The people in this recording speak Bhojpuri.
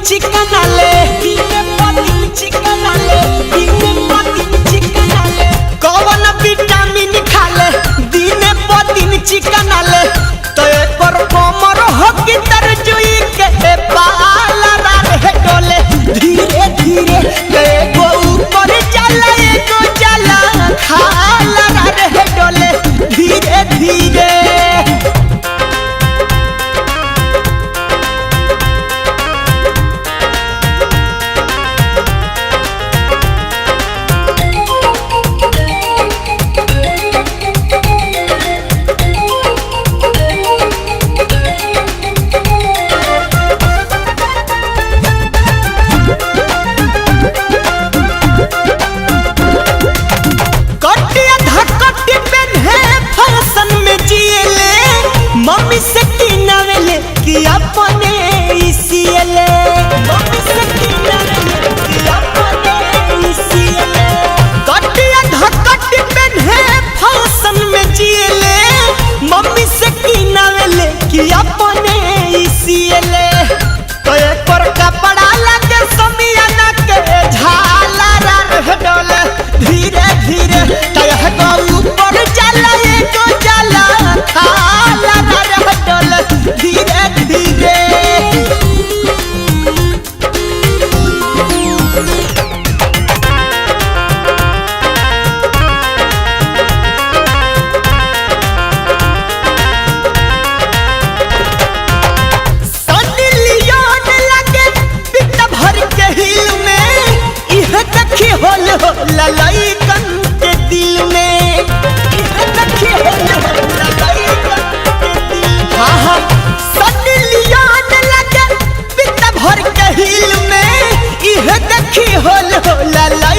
चिकन आले दिने पतिन चिकन आले दिने पतिन चिकन आले कौन विटामिन खाले दिने पतिन चिकन आले तो एक पर कमर हो की तरजुई के बाल रे डोले धीरे धीरे एगो ऊपर चला एगो चला खाला रे डोले धीरे धीरे मम्मी से किनावेले कि अपने इसीले मम्मी से किनावेले कि अपने इसीले कटिया धकटी पहने फैशन में जिएले मम्मी से किनावेले कि अपने इसीले तो एक पर कपड़ा लगे समियाना के झाला रे डोले धीरे धीरे तो एक ऊपर चला एक चला खाला धीरे धीरे सनी लियोन लगे बिना भर के हिल में यह देखी होल हो ललैकन के दिल में यह देखी होल हो ललैकन के दिल हाँ हाँ सनी लियोन लगे बिना भर के हिल में यह देखी होल हो ललैकन